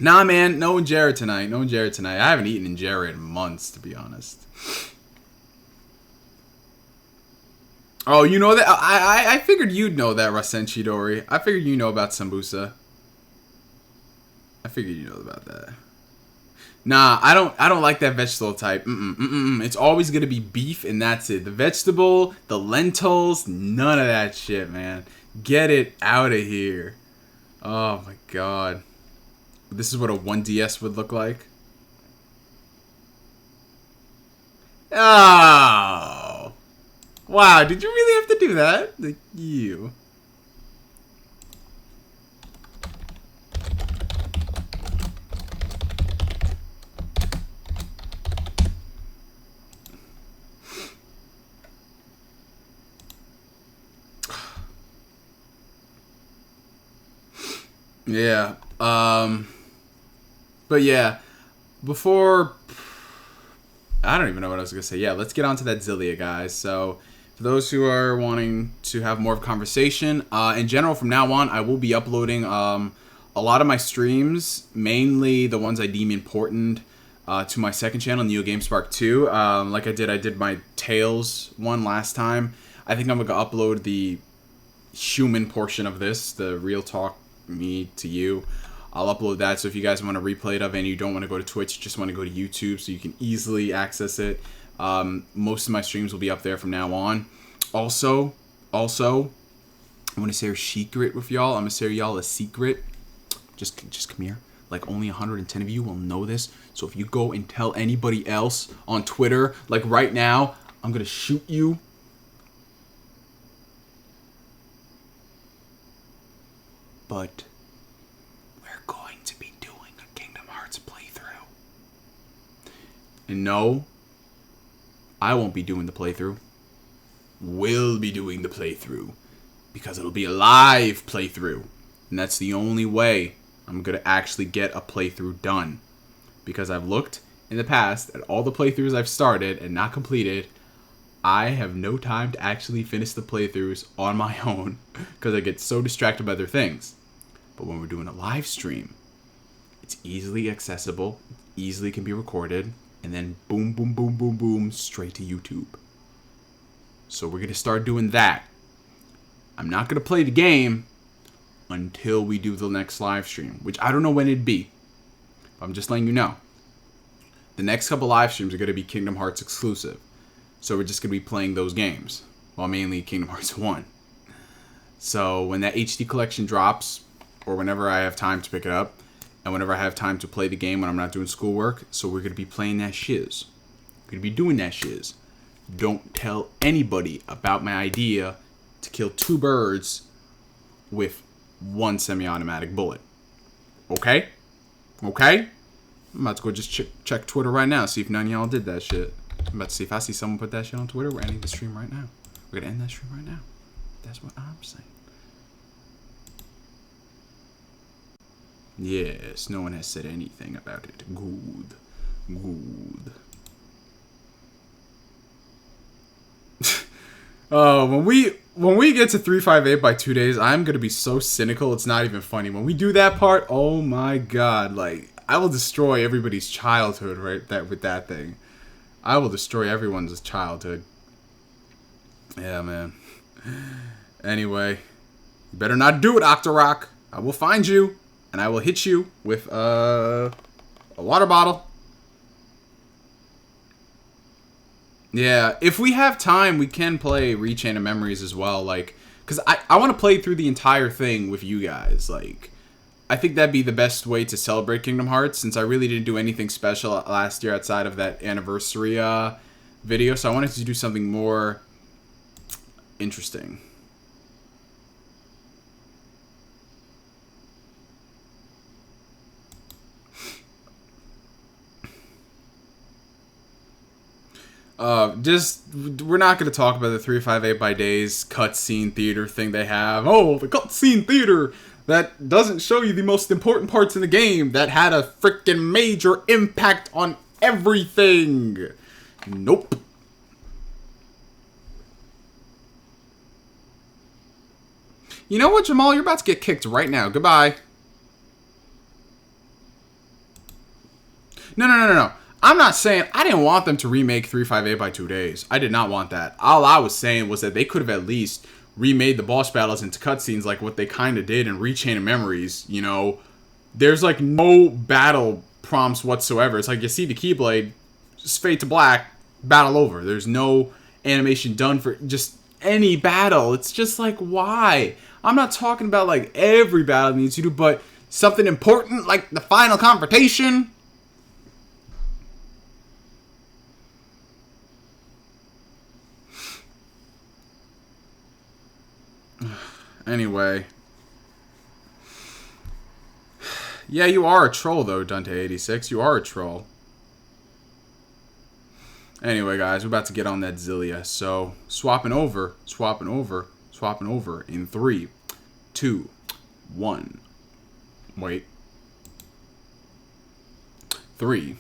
Nah, man, no injera tonight. I haven't eaten injera in months, to be honest. Oh, you know that? I figured you'd know that, Rasen Chidori. I figured you know about sambusa. I figured you know about that. Nah, I don't like that vegetable type. It's always gonna be beef, and that's it. The vegetable, the lentils, none of that shit, man. Get it out of here. Oh my god. This is what a 1DS would look like. Oh. Wow, did you really have to do that? Like, you. Yeah. But yeah, before... I don't even know what I was going to say. Yeah, let's get on to that Zillia, guys. So, for those who are wanting to have more of a conversation, in general, from now on, I will be uploading a lot of my streams, mainly the ones I deem important, to my second channel, Neo GameSpark 2. Like I did my Tales one last time. I think I'm going to upload the human portion of this, the real talk, me to you. I'll upload that, so if you guys want to replay it and you don't want to go to Twitch, you just want to go to YouTube so you can easily access it. Most of my streams will be up there from now on. Also, I want to share a secret with y'all. I'm going to share y'all a secret. Just come here. Like, only 110 of you will know this. So if you go and tell anybody else on Twitter, like right now, I'm going to shoot you. But we're going to be doing a Kingdom Hearts playthrough. And no, I won't be doing the playthrough. We'll be doing the playthrough. Because it'll be a live playthrough. And that's the only way I'm going to actually get a playthrough done. Because I've looked, in the past, at all the playthroughs I've started and not completed, I have no time to actually finish the playthroughs on my own because I get so distracted by other things. But when we're doing a live stream, it's easily accessible, easily can be recorded, and then boom, boom, boom, boom, boom, straight to YouTube. So we're going to start doing that. I'm not going to play the game until we do the next live stream, which I don't know when it'd be. I'm just letting you know. The next couple live streams are going to be Kingdom Hearts exclusive. So we're just going to be playing those games. Well, mainly Kingdom Hearts 1. So when that HD collection drops, or whenever I have time to pick it up, and whenever I have time to play the game when I'm not doing schoolwork, so we're going to be playing that shiz. We're going to be doing that shiz. Don't tell anybody about my idea to kill 2 birds with 1 semi-automatic bullet. Okay? Okay? I'm about to go just check Twitter right now, see if none of y'all did that shit. I'm about to see if I see someone put that shit on Twitter. We're ending the stream right now. We're going to end that stream right now. That's what I'm saying. Yes, no one has said anything about it. Good. Good. Oh, when we get to 358 by 2 days, I'm gonna be so cynical. It's not even funny. When we do that part, oh my god, like I will destroy everybody's childhood with that thing. I will destroy everyone's childhood. Yeah, man. Anyway, you better not do it, Octorok. I will find you and I will hit you with a water bottle. Yeah, if we have time, we can play Rechain of Memories as well, like, because I want to play through the entire thing with you guys, like, I think that'd be the best way to celebrate Kingdom Hearts, since I really didn't do anything special last year outside of that anniversary video, so I wanted to do something more interesting. We're not going to talk about the 358 by days cutscene theater thing they have. Oh, the cutscene theater that doesn't show you the most important parts in the game that had a freaking major impact on everything. Nope. You know what, Jamal? You're about to get kicked right now. Goodbye. No. I'm not saying, I didn't want them to remake 358 by 2 days. I did not want that. All I was saying was that they could have at least remade the boss battles into cutscenes like what they kind of did in Rechain of Memories, you know. There's like no battle prompts whatsoever. It's like you see the Keyblade, just fade to black, battle over. There's no animation done for just any battle. It's just like, why? I'm not talking about like every battle needs to do, but something important like the final confrontation. Anyway. Yeah, you are a troll, though, Dante86. You are a troll. Anyway, guys, we're about to get on that Zillia. So, swapping over in 3, 2, 1. Wait. 3,